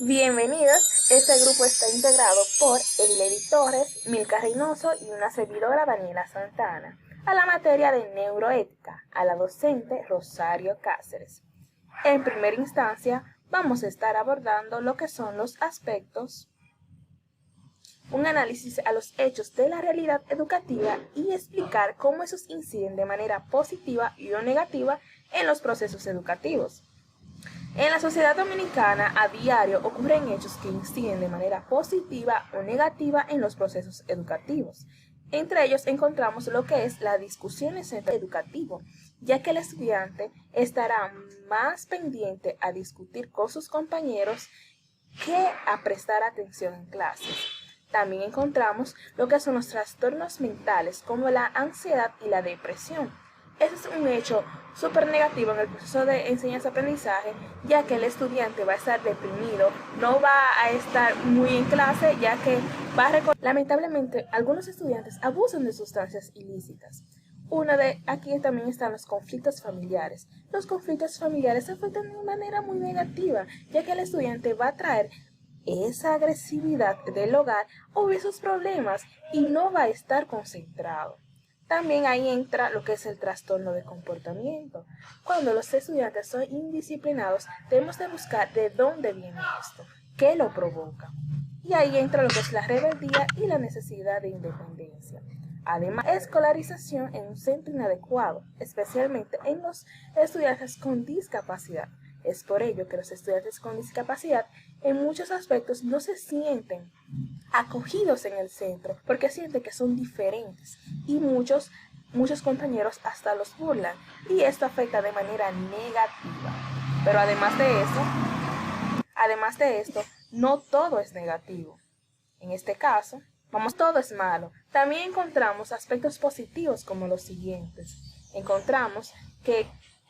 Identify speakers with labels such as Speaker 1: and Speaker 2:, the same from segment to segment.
Speaker 1: Bienvenidos, este grupo está integrado por Edilady Torres, Milka Reynoso y una servidora Daniela Santana, a la materia de neuroética, a la docente Rosario Cáceres. En primera instancia, vamos a estar abordando lo que son los aspectos, un análisis a los hechos de la realidad educativa y explicar cómo esos inciden de manera positiva y o negativa en los procesos educativos. En la sociedad dominicana a diario ocurren hechos que inciden de manera positiva o negativa en los procesos educativos. Entre ellos encontramos lo que es la discusión en el centro educativo, ya que el estudiante estará más pendiente a discutir con sus compañeros que a prestar atención en clases. También encontramos lo que son los trastornos mentales como la ansiedad y la depresión. Ese es un hecho súper negativo en el proceso de enseñanza-aprendizaje, ya que el estudiante va a estar deprimido, no va a estar muy en clase, ya que va a recordar. Lamentablemente, algunos estudiantes abusan de sustancias ilícitas. Aquí también están los conflictos familiares. Los conflictos familiares afectan de manera muy negativa, ya que el estudiante va a traer esa agresividad del hogar o esos problemas y no va a estar concentrado. También ahí entra lo que es el trastorno de comportamiento. Cuando los estudiantes son indisciplinados, debemos de buscar de dónde viene esto, qué lo provoca. Y ahí entra lo que es la rebeldía y la necesidad de independencia. Además, escolarización en un centro inadecuado, especialmente en los estudiantes con discapacidad. Es por ello que los estudiantes con discapacidad en muchos aspectos no se sienten acogidos en el centro porque sienten que son diferentes y muchos compañeros hasta los burlan y esto afecta de manera negativa. Pero además de esto, no todo es negativo. En este caso, todo es malo. También encontramos aspectos positivos como los siguientes. Encontramos que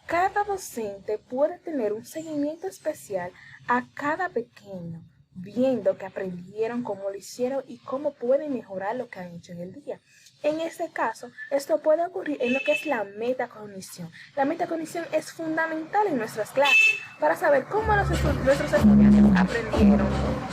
Speaker 1: cada docente puede tener un seguimiento especial a cada pequeño, viendo que aprendieron, cómo lo hicieron y cómo pueden mejorar lo que han hecho en el día. En este caso, esto puede ocurrir en lo que es la metacognición. La metacognición es fundamental en nuestras clases para saber cómo nuestros estudiantes aprendieron,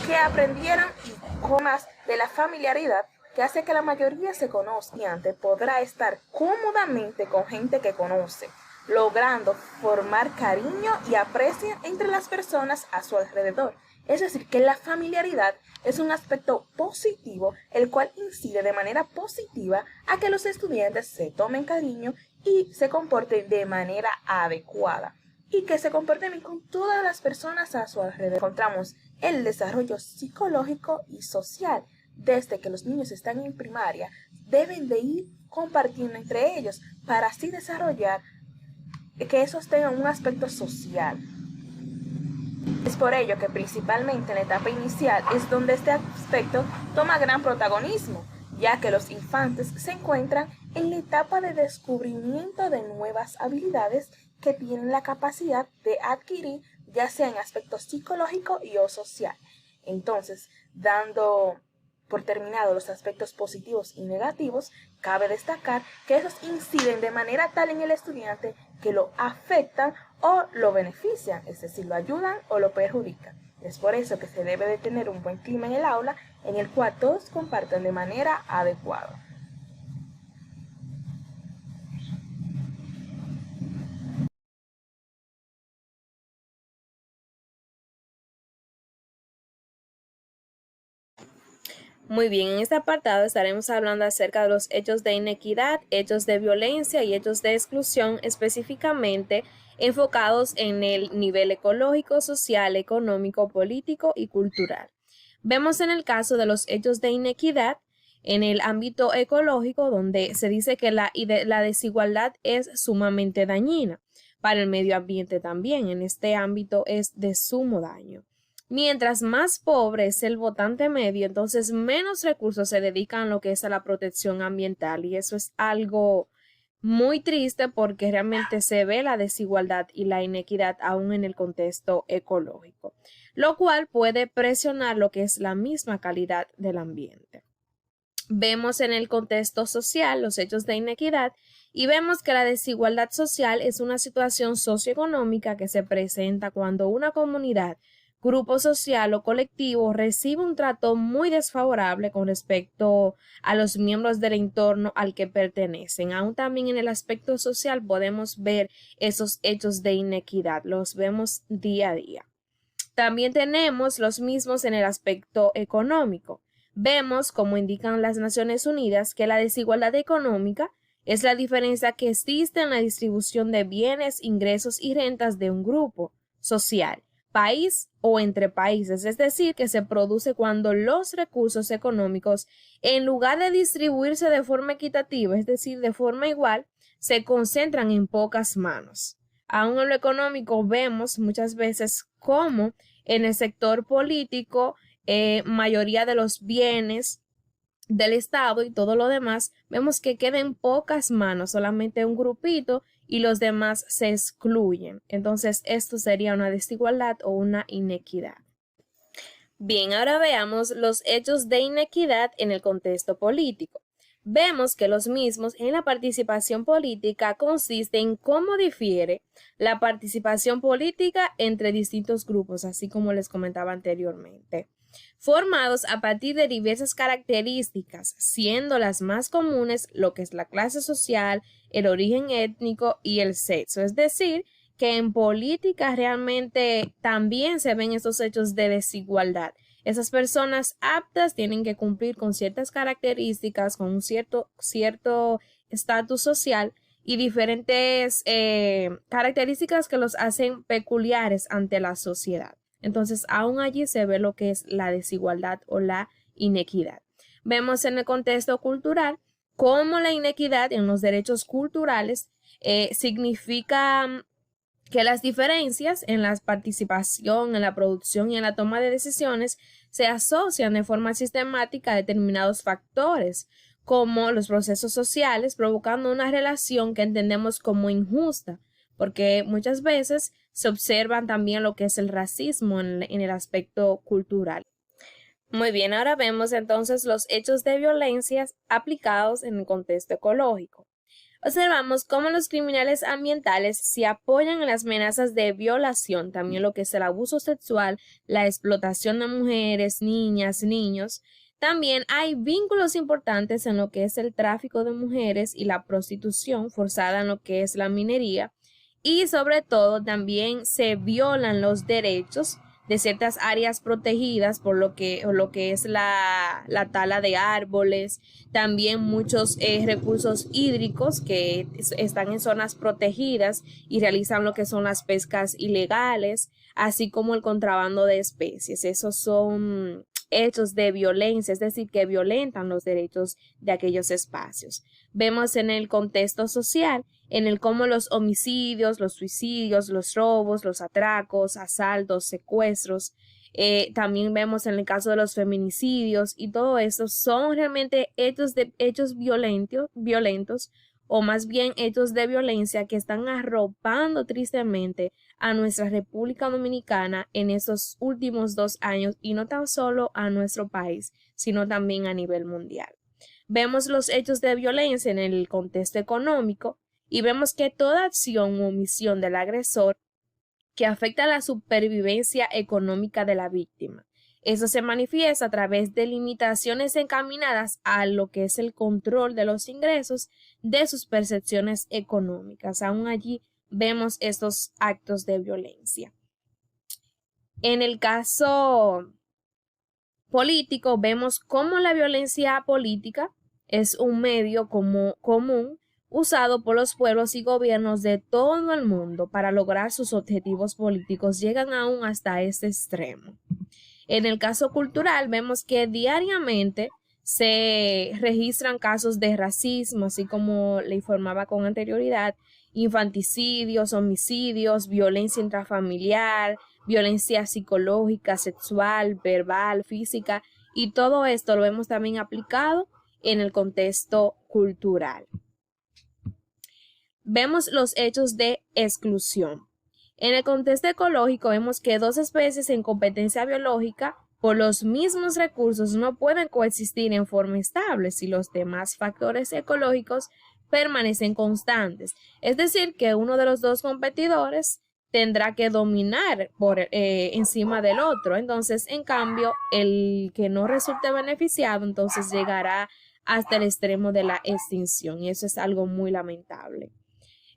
Speaker 1: qué aprendieron y cómo más de la familiaridad que hace que la mayoría se conozca. El estudiante podrá estar cómodamente con gente que conoce, logrando formar cariño y aprecio entre las personas a su alrededor. Es decir, que la familiaridad es un aspecto positivo, el cual incide de manera positiva a que los estudiantes se tomen cariño y se comporten de manera adecuada y que se comporten bien con todas las personas a su alrededor. Encontramos el desarrollo psicológico y social. Desde que los niños están en primaria, deben de ir compartiendo entre ellos para así desarrollar que esos tengan un aspecto social. Es por ello que principalmente en la etapa inicial es donde este aspecto toma gran protagonismo, ya que los infantes se encuentran en la etapa de descubrimiento de nuevas habilidades que tienen la capacidad de adquirir, ya sea en aspecto psicológico y o social. Entonces, dando por terminado los aspectos positivos y negativos, cabe destacar que esos inciden de manera tal en el estudiante que lo afectan o lo benefician, es decir, lo ayudan o lo perjudican. Es por eso que se debe de tener un buen clima en el aula en el cual todos compartan de manera adecuada.
Speaker 2: Muy bien, en este apartado estaremos hablando acerca de los hechos de inequidad, hechos de violencia y hechos de exclusión, específicamente enfocados en el nivel ecológico, social, económico, político y cultural. Vemos en el caso de los hechos de inequidad en el ámbito ecológico, donde se dice que la desigualdad es sumamente dañina. Para el medio ambiente también, en este ámbito es de sumo daño. Mientras más pobre es el votante medio, entonces menos recursos se dedican a lo que es a la protección ambiental y eso es algo muy triste porque realmente se ve la desigualdad y la inequidad aún en el contexto ecológico, lo cual puede presionar lo que es la misma calidad del ambiente. Vemos en el contexto social los hechos de inequidad y vemos que la desigualdad social es una situación socioeconómica que se presenta cuando una comunidad grupo social o colectivo recibe un trato muy desfavorable con respecto a los miembros del entorno al que pertenecen. Aún también en el aspecto social podemos ver esos hechos de inequidad, los vemos día a día. También tenemos los mismos en el aspecto económico. Vemos, como indican las Naciones Unidas, que la desigualdad económica es la diferencia que existe en la distribución de bienes, ingresos y rentas de un grupo social, país o entre países, es decir, que se produce cuando los recursos económicos, en lugar de distribuirse de forma equitativa, es decir, de forma igual, se concentran en pocas manos. Aún en lo económico vemos muchas veces cómo en el sector político mayoría de los bienes del Estado y todo lo demás, vemos que queda en pocas manos, solamente un grupito y los demás se excluyen. Entonces, esto sería una desigualdad o una inequidad. Bien, ahora veamos los hechos de inequidad en el contexto político. Vemos que los mismos en la participación política consiste en cómo difiere la participación política entre distintos grupos, así como les comentaba anteriormente, formados a partir de diversas características, siendo las más comunes lo que es la clase social, el origen étnico y el sexo. Es decir, que en política realmente también se ven esos hechos de desigualdad. Esas personas aptas tienen que cumplir con ciertas características, con un cierto estatus social y diferentes características que los hacen peculiares ante la sociedad. Entonces, aún allí se ve lo que es la desigualdad o la inequidad. Vemos en el contexto cultural cómo la inequidad en los derechos culturales significa que las diferencias en la participación, en la producción y en la toma de decisiones se asocian de forma sistemática a determinados factores, como los procesos sociales, provocando una relación que entendemos como injusta, porque muchas veces se observan también lo que es el racismo en el aspecto cultural. Muy bien, ahora vemos entonces los hechos de violencia aplicados en el contexto ecológico. Observamos cómo los criminales ambientales se apoyan en las amenazas de violación, también lo que es el abuso sexual, la explotación de mujeres, niñas, niños. También hay vínculos importantes en lo que es el tráfico de mujeres y la prostitución forzada en lo que es la minería. Y sobre todo también se violan los derechos de ciertas áreas protegidas por lo que es la tala de árboles, también muchos recursos hídricos que están en zonas protegidas y realizan lo que son las pescas ilegales, así como el contrabando de especies. Esos son hechos de violencia, es decir, que violentan los derechos de aquellos espacios. Vemos en el contexto social, en el cómo los homicidios, los suicidios, los robos, los atracos, asaltos, secuestros, también vemos en el caso de los feminicidios y todo eso son realmente hechos violentos o más bien hechos de violencia que están arropando tristemente a nuestra República Dominicana en esos últimos 2 años y no tan solo a nuestro país, sino también a nivel mundial. Vemos los hechos de violencia en el contexto económico y vemos que toda acción u omisión del agresor que afecta la supervivencia económica de la víctima. Eso se manifiesta a través de limitaciones encaminadas a lo que es el control de los ingresos de sus percepciones económicas. Aún allí vemos estos actos de violencia. En el caso político, vemos cómo la violencia política es un medio común usado por los pueblos y gobiernos de todo el mundo para lograr sus objetivos políticos. Llegan aún hasta este extremo. En el caso cultural, vemos que diariamente se registran casos de racismo, así como le informaba con anterioridad, infanticidios, homicidios, violencia intrafamiliar, violencia psicológica, sexual, verbal, física, y todo esto lo vemos también aplicado en el contexto cultural. Vemos los hechos de exclusión. En el contexto ecológico vemos que 2 especies en competencia biológica por los mismos recursos no pueden coexistir en forma estable si los demás factores ecológicos permanecen constantes. Es decir, que uno de los 2 competidores tendrá que dominar por encima del otro. Entonces, en cambio, el que no resulte beneficiado, entonces llegará hasta el extremo de la extinción, y eso es algo muy lamentable.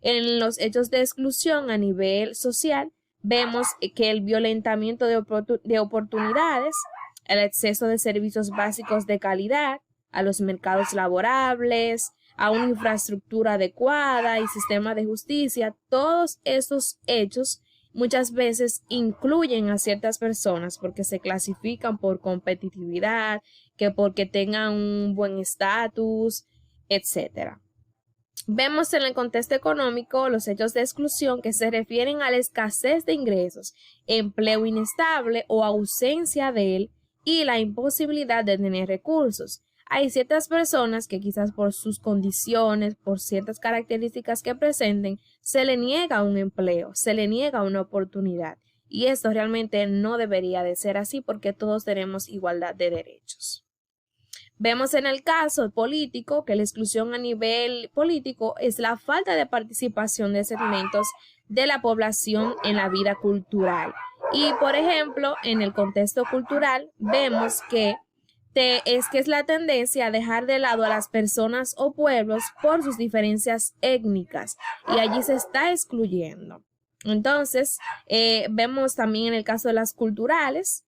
Speaker 2: En los hechos de exclusión a nivel social, vemos que el violentamiento de oportunidades, el exceso de servicios básicos de calidad, a los mercados laborables, a una infraestructura adecuada y sistema de justicia, todos estos hechos muchas veces incluyen a ciertas personas porque se clasifican por competitividad, que porque tengan un buen estatus, etcétera. Vemos en el contexto económico los hechos de exclusión que se refieren a la escasez de ingresos, empleo inestable o ausencia de él y la imposibilidad de tener recursos. Hay ciertas personas que quizás por sus condiciones, por ciertas características que presenten, se le niega un empleo, se le niega una oportunidad. Y esto realmente no debería de ser así porque todos tenemos igualdad de derechos. Vemos en el caso político que la exclusión a nivel político es la falta de participación de segmentos de la población en la vida cultural. Y, por ejemplo, en el contexto cultural vemos que es la tendencia a dejar de lado a las personas o pueblos por sus diferencias étnicas y allí se está excluyendo. Entonces, vemos también en el caso de las culturales,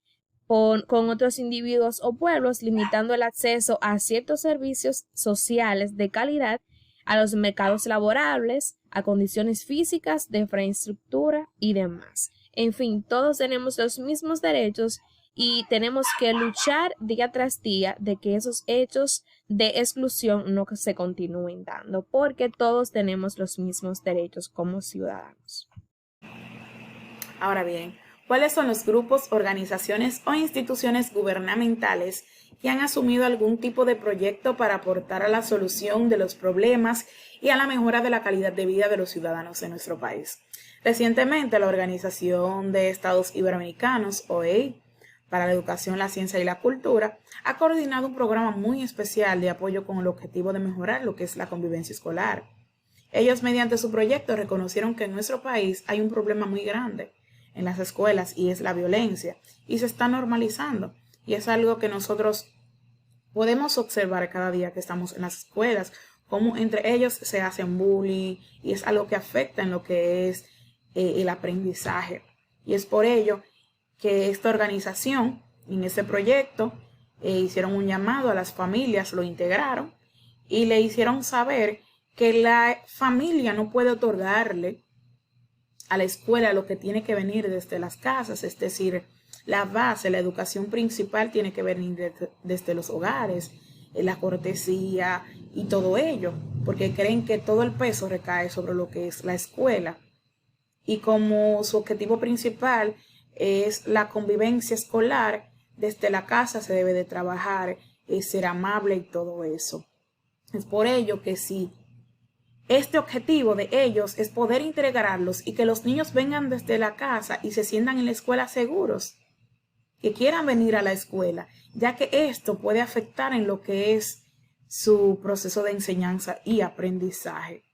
Speaker 2: con otros individuos o pueblos, limitando el acceso a ciertos servicios sociales de calidad, a los mercados laborables, a condiciones físicas, de infraestructura y demás. En fin, todos tenemos los mismos derechos y tenemos que luchar día tras día de que esos hechos de exclusión no se continúen dando, porque todos tenemos los mismos derechos como ciudadanos.
Speaker 3: Ahora bien, ¿cuáles son los grupos, organizaciones o instituciones gubernamentales que han asumido algún tipo de proyecto para aportar a la solución de los problemas y a la mejora de la calidad de vida de los ciudadanos en nuestro país? Recientemente, la Organización de Estados Iberoamericanos, OEI, para la Educación, la Ciencia y la Cultura, ha coordinado un programa muy especial de apoyo con el objetivo de mejorar lo que es la convivencia escolar. Ellos, mediante su proyecto, reconocieron que en nuestro país hay un problema muy grande en las escuelas y es la violencia, y se está normalizando, y es algo que nosotros podemos observar cada día que estamos en las escuelas, cómo entre ellos se hacen bullying, y es algo que afecta en lo que es el aprendizaje. Y es por ello que esta organización, en ese proyecto, hicieron un llamado a las familias, lo integraron y le hicieron saber que la familia no puede otorgarle a la escuela lo que tiene que venir desde las casas, es decir, la base, la educación principal tiene que venir desde los hogares, la cortesía y todo ello, porque creen que todo el peso recae sobre lo que es la escuela. Y como su objetivo principal es la convivencia escolar, desde la casa se debe de trabajar, ser amable y todo eso. Es por ello que sí, este objetivo de ellos es poder integrarlos y que los niños vengan desde la casa y se sientan en la escuela seguros, que quieran venir a la escuela, ya que esto puede afectar en lo que es su proceso de enseñanza y aprendizaje.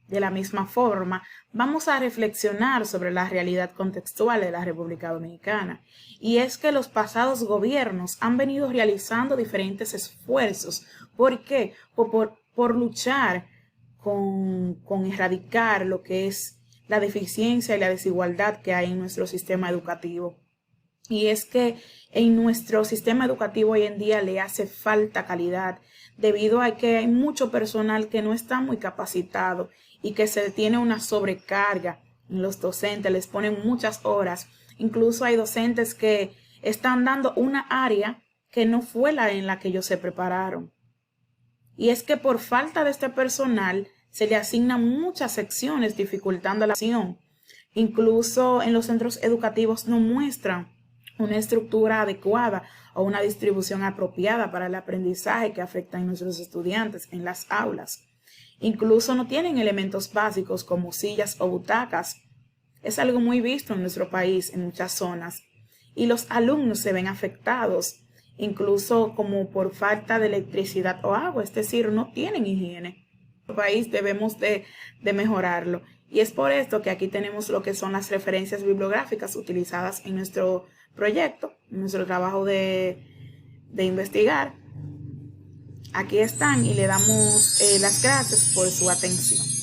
Speaker 3: De la misma forma, vamos a reflexionar sobre la realidad contextual de la República Dominicana, y es que los pasados gobiernos han venido realizando diferentes esfuerzos. ¿Por qué? Por luchar con erradicar lo que es la deficiencia y la desigualdad que hay en nuestro sistema educativo. Y es que en nuestro sistema educativo hoy en día le hace falta calidad, debido a que hay mucho personal que no está muy capacitado y que se tiene una sobrecarga en los docentes, les ponen muchas horas. Incluso hay docentes que están dando una área que no fue la en la que ellos se prepararon. Y es que por falta de este personal se le asignan muchas secciones, dificultando la acción. Incluso en los centros educativos no muestran una estructura adecuada o una distribución apropiada para el aprendizaje que afecta a nuestros estudiantes en las aulas. Incluso no tienen elementos básicos como sillas o butacas. Es algo muy visto en nuestro país en muchas zonas. Y los alumnos se ven afectados, incluso como por falta de electricidad o agua, es decir, no tienen higiene. país debemos de mejorarlo. Y es por esto que aquí tenemos lo que son las referencias bibliográficas utilizadas en nuestro proyecto, en nuestro trabajo de investigar. Aquí están y le damos las gracias por su atención.